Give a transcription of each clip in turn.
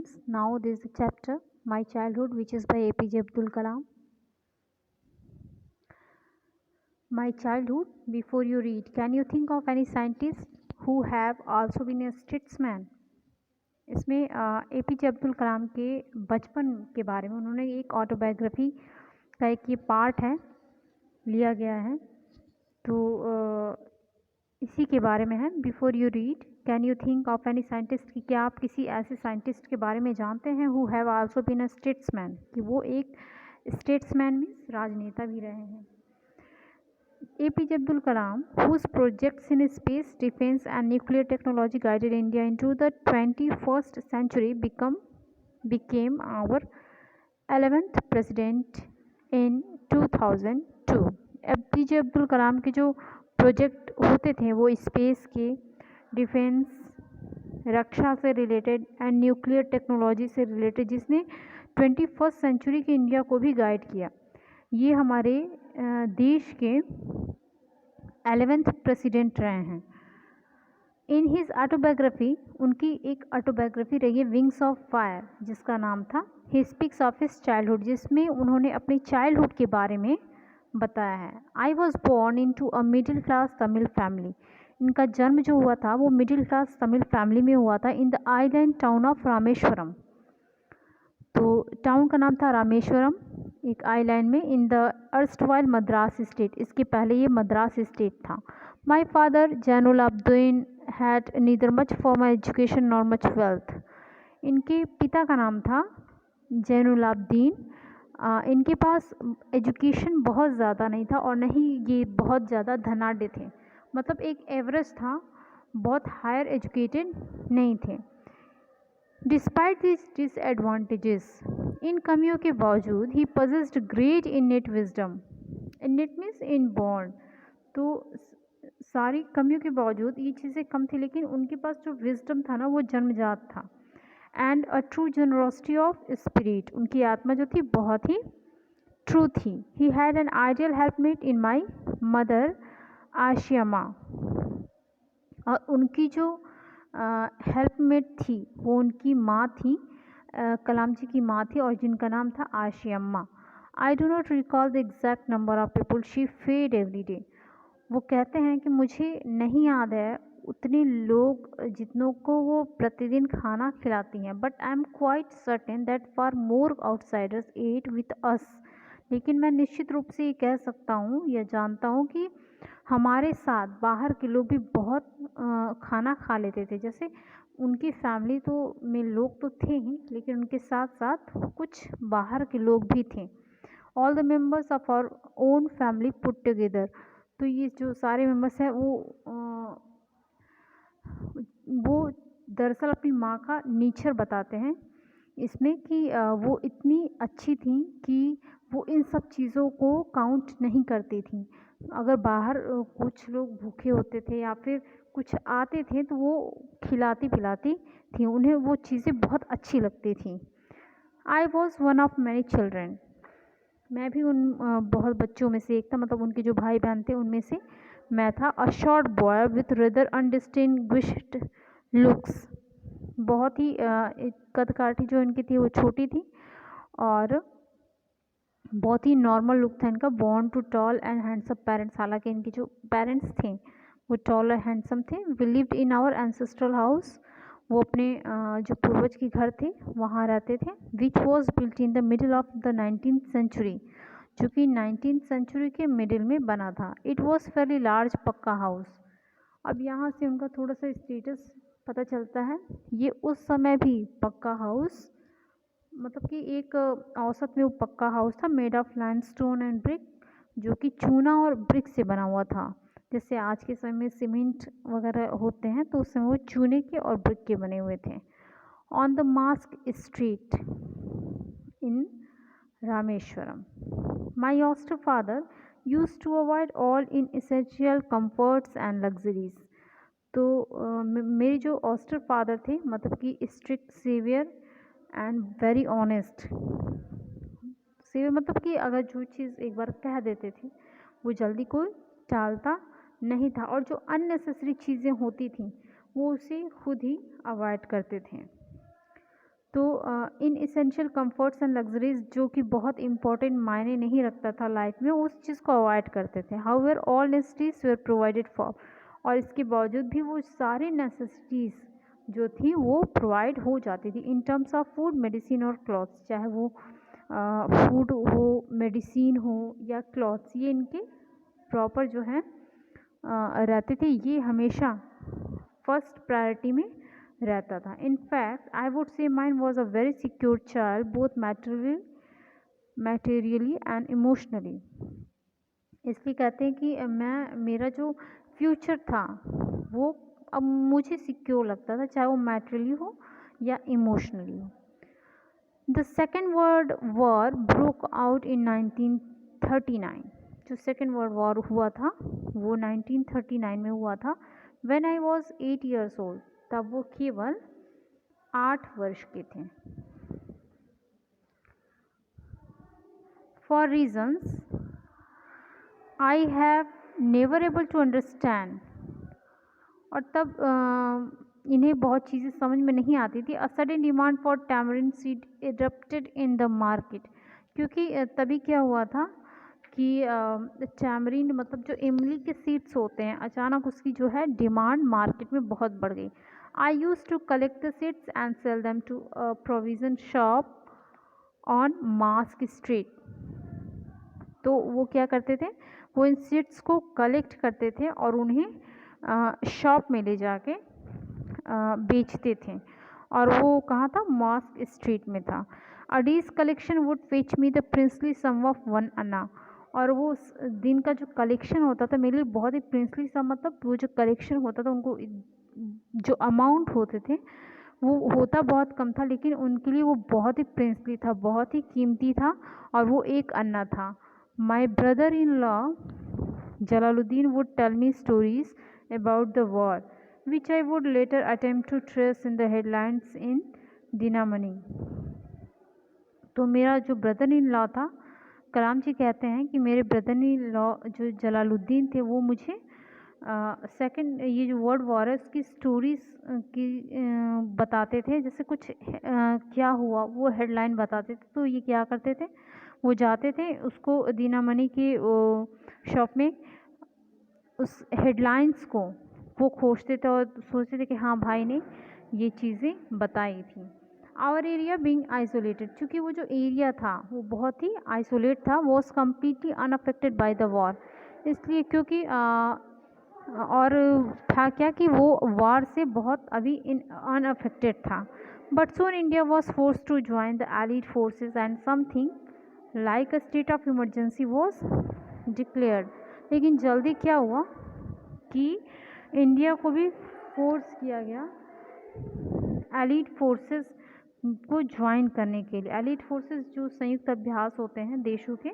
students, now this is the chapter My Childhood, which is by APJ Abdul Kalam. My childhood, before you read, can you think of any scientists who have also been a statesman? इसमें APJ Abdul Kalam के बचपन के बारे में उन्होंने एक autobiography का एक ये पार्ट है लिया गया है, तो इसी के बारे में है. Before you read, can you think of any scientist, कि क्या आप किसी ऐसे साइंटिस्ट के बारे में जानते हैं who have also been a statesman, कि वो एक स्टेट्समैन मीन्स राजनेता भी रहे हैं. APJ Abdul Kalam, whose projects in space, defense and nuclear technology guided India into the 21st century, became our 11th president in 2002. APJ Abdul Kalam के जो project होते थे वो स्पेस के, डिफेंस, रक्षा से रिलेटेड एंड न्यूक्लियर टेक्नोलॉजी से related, जिसने 21st century के इंडिया को भी गाइड किया. ये हमारे देश के 11th प्रेसिडेंट रहे हैं. इन हिज ऑटोबायोग्राफी, उनकी एक ऑटोबायोग्राफी रही है विंग्स ऑफ फायर, जिसका नाम था he speaks of his childhood, जिसमें उन्होंने अपनी चाइल्डहुड के बारे में बताया है. I was born into a middle class Tamil family. इनका जन्म जो हुआ था वो मिडिल क्लास तमिल फैमिली में हुआ था in the island town of Rameswaram. तो टाउन का नाम था रामेश्वरम, एक आइलैंड में, in the erstwhile Madras state. इसके पहले ये मद्रास स्टेट था. My father Jainul Abdeen had neither much formal education nor much wealth. इनके पिता का नाम था जैनुल आब्दीन. इनके पास एजुकेशन बहुत ज़्यादा नहीं था और न ही ये बहुत ज़्यादा धनाढ़ थे, मतलब एक एवरेज था, बहुत हायर एजुकेटेड नहीं थे. डिस्पाइट दिस डिसएडवांटेजेस, इन कमियों के बावजूद he possessed great innate wisdom. Innate means inborn, तो सारी कमियों के बावजूद ये चीज़ें कम थी, लेकिन उनके पास जो विजडम था ना वो जन्मजात था. And a true generosity of spirit, उनकी आत्मा जो थी बहुत ही ट्रू थी. He had an ideal helpmate in my mother Ashiamma, और उनकी जो हेल्पमेट थी वो उनकी माँ थी, कलाम जी की माँ थी, और जिनका नाम था Ashiamma. I do not recall the exact number of people she fed every day. वो कहते हैं कि मुझे नहीं याद है उतने लोग जितनों को वो प्रतिदिन खाना खिलाती हैं, but I am quite certain that for more outsiders ate with us. लेकिन मैं निश्चित रूप से ये कह सकता हूँ या जानता हूँ कि हमारे साथ बाहर के लोग भी बहुत खाना खा लेते थे. जैसे उनकी फैमिली तो में लोग तो थे ही, लेकिन उनके साथ साथ कुछ बाहर के लोग भी थे. All the members of our own family put together. तो ये जो सारे मेम्बर्स हैं वो दरअसल अपनी माँ का नेचर बताते हैं इसमें, कि वो इतनी अच्छी थी कि वो इन सब चीज़ों को काउंट नहीं करती थी. अगर बाहर कुछ लोग भूखे होते थे या फिर कुछ आते थे तो वो खिलाती पिलाती थी, उन्हें वो चीज़ें बहुत अच्छी लगती थी. I was one of many children, मैं भी उन बहुत बच्चों में से एक था, मतलब उनके जो भाई बहन थे उनमें से मैं था. A short boy with rather undistinguished looks, बहुत ही कद काठी जो इनकी थी वो छोटी थी और बहुत ही नॉर्मल लुक था इनका. Born to tall and handsome parents, हालांकि इनके जो पेरेंट्स थे वो टॉल और हैंडसम थे. We lived in our ancestral house, वो अपने जो पूर्वज के घर थे वहाँ रहते थे. Which was built in the middle of the 19th century, जो कि 19th सेंचुरी के मिडिल में बना था. It was fairly large pucca house. अब यहाँ से उनका थोड़ा सा स्टेटस पता चलता है. ये उस समय भी पक्का हाउस, मतलब कि एक औसत में वो पक्का हाउस था, made of limestone and brick, जो कि चूना और ब्रिक से बना हुआ था. जैसे आज के समय में सीमेंट वगैरह होते हैं तो उस समय वो चूने के और ब्रिक के बने हुए थे. On the mask street in Rameswaram, my austere father used to avoid all inessential comforts and luxuries. तो मेरे जो ऑस्टर फादर थे, मतलब कि strict severe and very honest. Severe मतलब कि अगर जो चीज़ एक बार कह देते थे वो जल्दी कोई टालता नहीं था, और जो अननेसेसरी चीज़ें होती थी वो उसे खुद ही अवॉइड करते थे. तो इन इसेंशियल कंफर्ट्स एंड लग्जरीज जो कि बहुत इंपॉर्टेंट मायने नहीं रखता था लाइफ में, उस चीज़ को अवॉइड करते थे। However all necessities were provided for, और इसके बावजूद भी वो सारी नेसेसिटीज़ जो थी वो प्रोवाइड हो जाती थी in terms of food, medicine और क्लॉथ्स। चाहे वो फूड हो, मेडिसिन हो या क्लॉथ्स, ये इनके प्रॉपर जो है रहते थे। ये हमेशा फर्स्ट प्रायोरिटी में रहता था। In fact I would say mine was a very secure child, both materially and emotionally. इसलिए कहते हैं कि मेरा जो फ्यूचर था वो अब मुझे सिक्योर लगता था, चाहे वो मैटेरियली हो या इमोशनली हो। The second world war broke out in 1939। जो सेकेंड वर्ल्ड वॉर हुआ था वो 1939 में हुआ था। When I was 8 years old, तब वो केवल 8 वर्ष के थे। For reasons I have never able to understand, और तब इन्हें बहुत चीज़ें समझ में नहीं आती थी। A sudden demand for tamarind seed adapted in the market, क्योंकि तभी क्या हुआ था कि टैमरिन मतलब जो इमली के सीड्स होते हैं, अचानक उसकी जो है डिमांड मार्केट में बहुत बढ़ गई। I use to collect the seeds and sell them to provision shop on Mosque Street. तो वो क्या करते थे, वो इन सीड्स को कलेक्ट करते थे और उन्हें शॉप में ले जाके बेचते थे, और वो कहाँ था, मॉस्क स्ट्रीट में था। A day's collection would fetch me the princely sum of 1 anna, और वो दिन का जो कलेक्शन होता था मेरे लिए बहुत ही प्रिंसली सम, मतलब वो जो कलेक्शन होता था उनको जो अमाउंट होते थे वो होता बहुत कम था, लेकिन उनके लिए वो बहुत ही प्रिंसली था, बहुत ही कीमती था, और वो 1 अन्ना था। My brother in law Jalaluddin would tell me stories about the war which I would later attempt to trace in the headlines in Dinamani. तो मेरा जो ब्रदर इन लॉ था, कलाम जी कहते हैं कि मेरे ब्रदर इन लॉ जो जलालुद्दीन थे वो मुझे सेकंड ये जो वर्ल्ड वॉर है उसकी स्टोरीज की बताते थे। जैसे कुछ क्या हुआ वो हेडलाइन बताते थे, तो ये क्या करते थे, वो जाते थे उसको दिनामणि के शॉप में उस हेडलाइंस को वो खोजते थे और सोचते थे कि हाँ भाई ने ये चीज़ें बताई थी। आवर एरिया बीइंग आइसोलेटेड, क्योंकि वो जो एरिया था वो बहुत ही आइसोलेट था, was completely unaffected by the war. इसलिए क्योंकि और था क्या कि वो वॉर से बहुत अभी अनअफेक्टेड था। But soon India was force to join the allied forces and something like a state of emergency was declared. लेकिन जल्दी क्या हुआ कि इंडिया को भी फोर्स किया गया एलिट फोर्सेस को ज्वाइन करने के लिए। एलिट फोर्सेस जो संयुक्त अभ्यास होते हैं देशों के,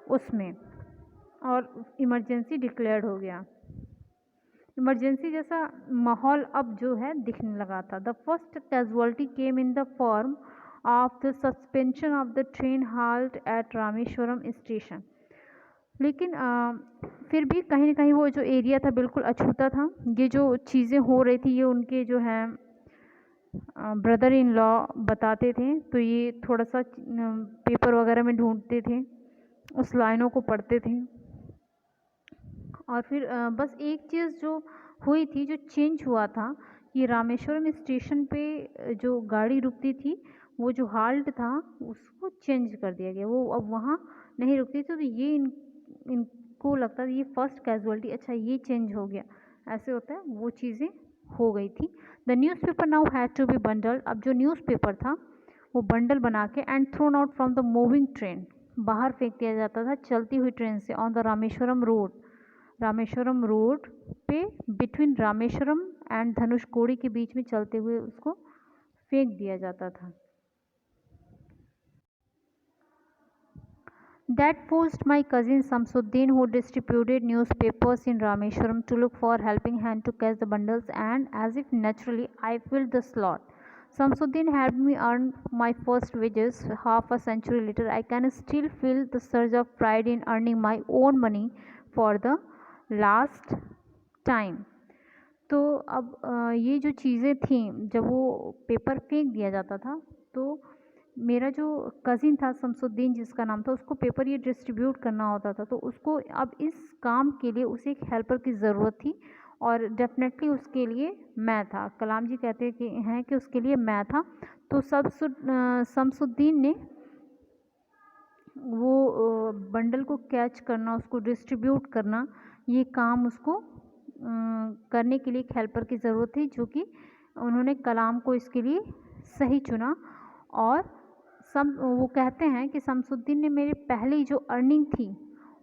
उसमें, और इमरजेंसी डिक्लेयर्ड हो गया। इमरजेंसी जैसा माहौल अब जो है दिखने लगा था। The first casualty came in the form of the suspension of the train halt at Rameswaram station. लेकिन फिर भी कहीं ना कहीं वो जो एरिया था बिल्कुल अछूता था। ये जो चीज़ें हो रही थी ये उनके जो हैं ब्रदर इन लॉ बताते थे, तो ये थोड़ा सा पेपर वगैरह में ढूंढते थे, उस लाइनों को पढ़ते थे, और फिर बस एक चीज़ जो हुई थी, जो चेंज हुआ था कि रामेश्वरम स्टेशन पे जो गाड़ी रुकती थी वो जो हाल्ट था उसको चेंज कर दिया गया, वो अब वहाँ नहीं रुकती थी। तो ये इनको लगता था ये फर्स्ट कैजुअलिटी, अच्छा ये चेंज हो गया, ऐसे होता है, वो चीज़ें हो गई थी। The newspaper now had to be bundled, अब जो न्यूज़पेपर था वो बंडल बना के and thrown out from the moving train, बाहर फेंक दिया जाता था चलती हुई ट्रेन से, on the Rameswaram road, Rameswaram road पे बिटवीन रामेश्वरम एंड धनुषकोडी के बीच में चलते हुए उसको फेंक दिया जाता था। That forced my cousin Samsuddin, who distributed newspapers in Rameshwaram, to look for helping hand to catch the bundles, and as if naturally, I filled the slot. Samsuddin helped me earn my first wages. Half a century later, I can still feel the surge of pride in earning my own money for the last time. तो अब ये जो चीज़ें थी, जब वो paper फेंक दिया जाता था तो मेरा जो कज़िन था शमसुद्दीन जिसका नाम था, उसको पेपर ये डिस्ट्रीब्यूट करना होता था, तो उसको अब इस काम के लिए उसे एक हेल्पर की ज़रूरत थी और डेफिनेटली उसके लिए मैं था। कलाम जी कहते हैं कि उसके लिए मैं था। तो शमसुद्दीन ने वो बंडल को कैच करना, उसको डिस्ट्रीब्यूट करना, ये काम उसको करने के लिए एक हेल्पर की ज़रूरत थी, जो कि उन्होंने कलाम को इसके लिए सही चुना। और वो कहते हैं कि शमसुद्दीन ने मेरी पहली जो अर्निंग थी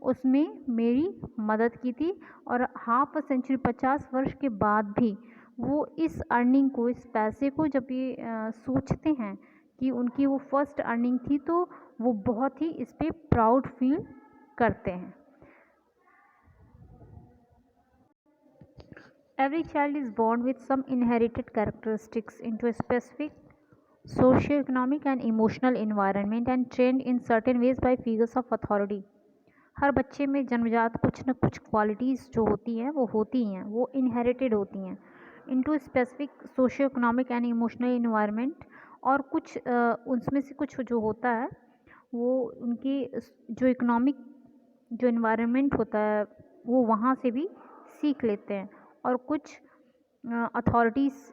उसमें मेरी मदद की थी, और हाफ अ सेंचुरी 50 वर्ष के बाद भी वो इस अर्निंग को, इस पैसे को जब ये सोचते हैं कि उनकी वो फर्स्ट अर्निंग थी, तो वो बहुत ही इस पर प्राउड फील करते हैं। Every child is born with some inherited characteristics into a specific socio-economic and emotional environment and trained in certain ways by figures of authority. हर बच्चे में जन्मजात कुछ न कुछ क्वालिटीज़ जो होती हैं वो होती हैं, वो इनहेरिटेड होती हैं into specific socio economic and emotional environment, और कुछ उसमें से कुछ जो होता है वो उनकी जो इकोनॉमिक जो इन्वायरमेंट होता है वो वहाँ से भी सीख लेते हैं, और कुछ अथॉरिटीज़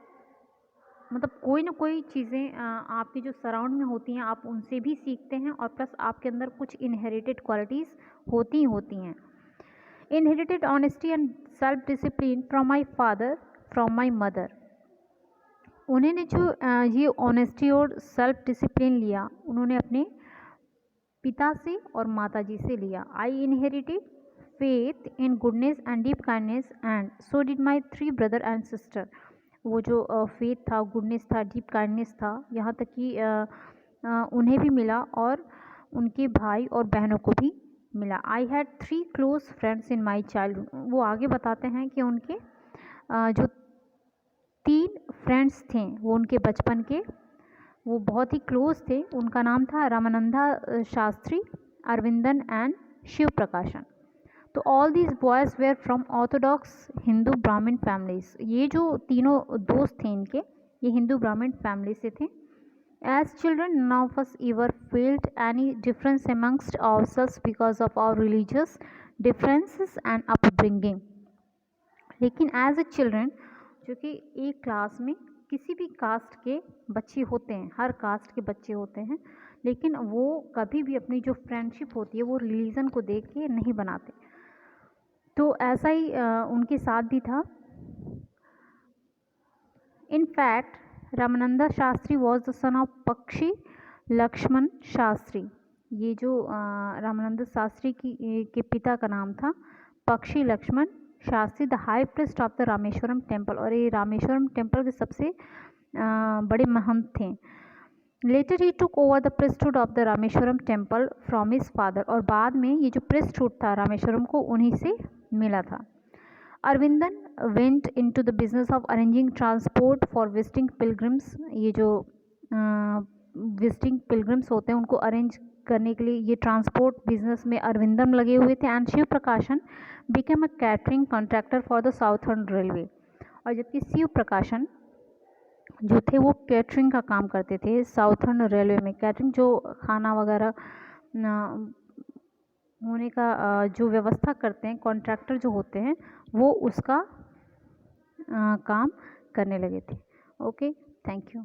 मतलब कोई ना कोई चीज़ें आपकी जो सराउंड में होती हैं आप उनसे भी सीखते हैं, और प्लस आपके अंदर कुछ इनहेरिटेड क्वालिटीज़ होती हैं। Inherited honesty and self discipline from my father, from my mother. उन्होंने जो ये ऑनेस्टी और सेल्फ डिसिप्लिन लिया उन्होंने अपने पिता से और माता जी से लिया। आई inherited faith in goodness and deep kindness and so did my 3 brother and sister. वो जो फेथ था, गुडनेस था, डीप काइंडनेस था, यहाँ तक कि उन्हें भी मिला और उनके भाई और बहनों को भी मिला। I had 3 close friends in my childhood. वो आगे बताते हैं कि उनके जो 3 फ्रेंड्स थे वो उनके बचपन के, वो बहुत ही क्लोज थे। उनका नाम था रामानंदा शास्त्री, अरविंदन एंड शिव प्रकाशन। तो all these boys were from orthodox Hindu Brahmin families. ये जो तीनों दोस्त थे इनके, ये हिंदू ब्राह्मण फैमिली से थे। As children none of us ever felt any difference amongst ourselves because of our religious differences and upbringing. लेकिन एज ए चिल्ड्रन, जो कि एक क्लास में किसी भी कास्ट के बच्चे होते हैं, हर कास्ट के बच्चे होते हैं, लेकिन वो कभी भी अपनी जो फ्रेंडशिप होती है वो रिलीजन को देख के नहीं बनाते। तो ऐसा ही उनके साथ भी था। In fact Ramananda Shastri was the son of पक्षी लक्ष्मण शास्त्री। ये जो रामानंदा शास्त्री के पिता का नाम था Pakshi Lakshman Shastri, the high priest of the Rameswaram temple, और ये रामेश्वरम टेम्पल के सबसे बड़े महंत थे। लेटर ही took over the priesthood of the Rameswaram temple from his father, और बाद में ये जो प्रिस्टहुड था रामेश्वरम को उन्हीं से मिला था। Aravindan went into the business of arranging transport for visiting pilgrims. ये जो विजिटिंग पिलग्रिम्स होते हैं उनको अरेंज करने के लिए ये ट्रांसपोर्ट बिजनेस में अरविंदन लगे हुए थे। एंड शिव प्रकाशन became a catering contractor for the southern railway, और जबकि शिव प्रकाशन जो थे वो कैटरिंग का काम करते थे साउथर्न रेलवे में। कैटरिंग जो खाना वगैरह होने का जो व्यवस्था करते हैं, कॉन्ट्रैक्टर जो होते हैं, वो उसका काम करने लगे थे। Okay, thank you.